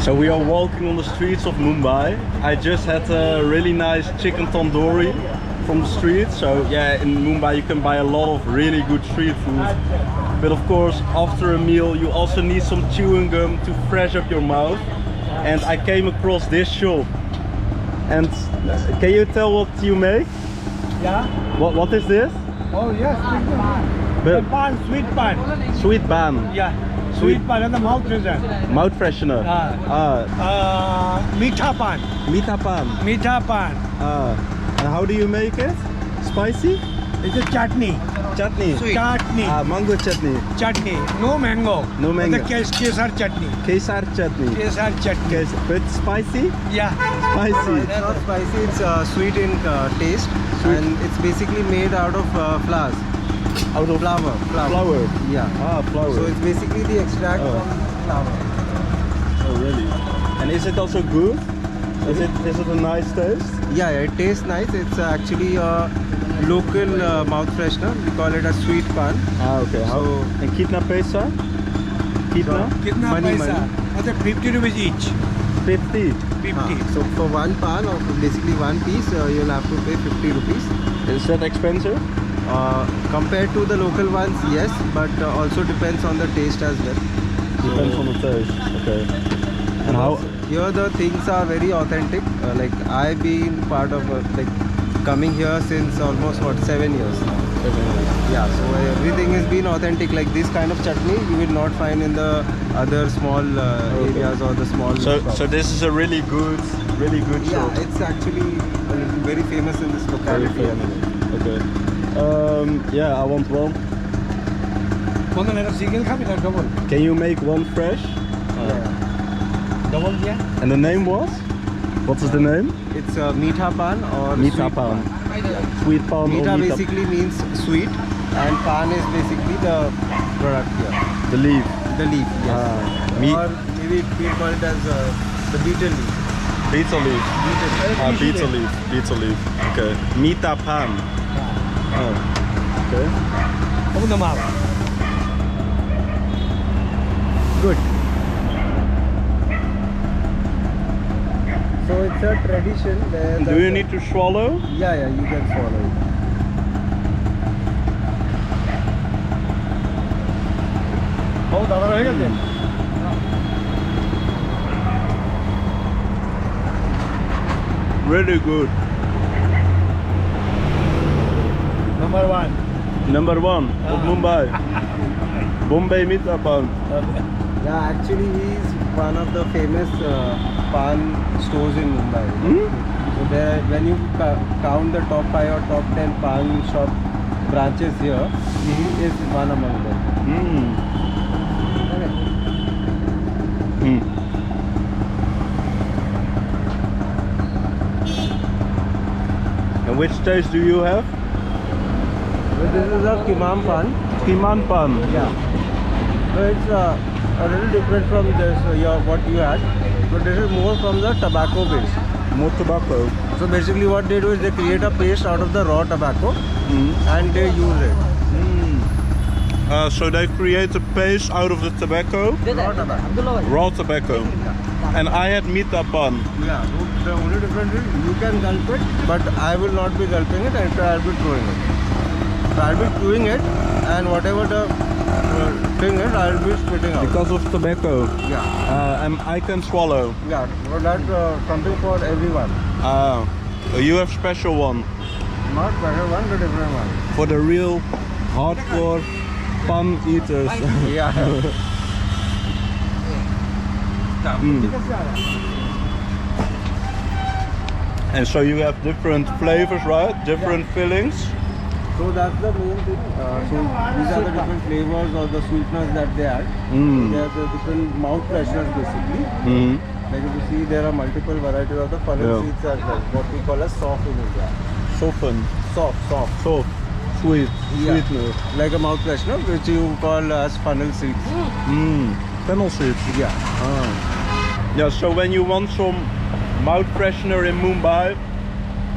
So we are walking on the streets of Mumbai. I just had a really nice chicken tandoori from the street. So yeah, in Mumbai you can buy a lot of really good street food. But of course, after a meal you also need some chewing gum to fresh up your mouth. And I came across this shop. And can you tell what you make? Yeah. What is this? Oh yes. But Paan, sweet paan. sweet Paan. Yeah. Sweet paan and the mouth freshener. Mouth freshener. Meetha paan. Meetha Paan. Meetha paan. And how do you make it? Spicy? It's a chutney. Chutney. Chutney. Mango chutney. Chutney. No mango. No mango. The kesar chutney. Kesar chutney. Kesar chutney. But spicy? Yeah. Spicy. It's not spicy, it's sweet in taste. And it's basically made out of flowers. Out of Flower. flour. Yeah. Flour. So it's basically the extract Oh. from flower. Oh really? And is it also good? Is it a nice taste? Yeah, it tastes nice. It's actually a local mouth freshener. We call it a sweet pan. Okay. So- and kitna paisa? Kitna? Kitna Money, paisa? money. That's 50 rupees each. 50. 50. So for one pan or basically one piece, you'll have to pay 50 rupees. Is that expensive? Compared to the local ones, yes, but also depends on the taste as well. Depends on the taste. Okay. And how? Here the things are very authentic. Like I've been part of like coming here since almost 7 years now. Yeah, so everything has been authentic. Like this kind of chutney you will not find in the other small areas or the small shops. So this is a really good Yeah, shop. it's actually very famous in this locality. Okay. Yeah, I want one. One another single cup or double? Can you make one fresh? Double, yeah. And the name was? What is the name? It's Meetha Paan or Meetha sweet Paan. paan. Sweet Paan or Meetha Meetha? basically means sweet and Paan is basically the product here. The leaf. The leaf, yes. Or maybe we call it as the betel leaf. Betel leaf. Betel leaf. Betel leaf. Okay. Meetha Paan. Oh. Okay. Open the mouth. Good. So it's a tradition where Do you need to swallow? Yeah, you can swallow it. Oh, দাদা হয়ে গেছে? Really good. Number one. Number one of Mumbai. Bombay Meetha Paan. Yeah, actually he is one of the famous Paan stores in Mumbai. So there, when you count the top 5 or top 10 Paan shop branches here, he is one among them. And which taste do you have? So this is a Kimam Paan. Kiman Paan. Yeah. So it's a little different from this what you had, but this is more from the tobacco base. More tobacco. So basically what they do is they create a paste out of the raw tobacco and they use it. So they create a paste out of the tobacco, Raw tobacco. raw tobacco. And I had Meetha Paan. Yeah, so the only difference is you can gulp it, but I will not be gulping it, and I will be throwing it. So I will be chewing it, and whatever the thing is, I will be spitting out. Because of tobacco. Yeah, And I can swallow. yeah, so that's something for everyone. You have special one. Not better one, but different one. For the real hardcore Paan eaters. Yeah. And so you have different flavors, right? Different fillings. So that's the main thing. So these are the different flavors or the sweeteners that they add. They are the different mouth fresheners basically. Like if you see, there are multiple varieties of the funnel seeds as well. What we call as soft in India. Soften. Soft. Sweet. Yeah. Sweetener. Like a mouth freshener, which you call as funnel seeds. Fennel seeds. Yeah. Yeah, so when you want some mouth freshener in Mumbai,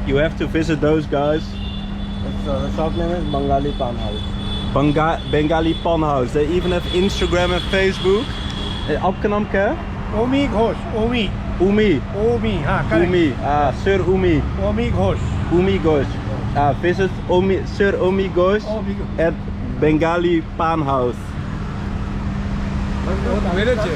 you have to visit those guys. The shop name is Bengali Paan House. Bengali Paan House. They even have Instagram and Facebook. आपका नाम क्या है? Omi Ghosh. Omi. Umi. Omi. Ha, correct. Umi. Sir Umi. Omi Ghosh. Umi Ghosh. Visit Sir Umi Ghosh Omi Ghosh. at Bengali Paan House. মেরেছে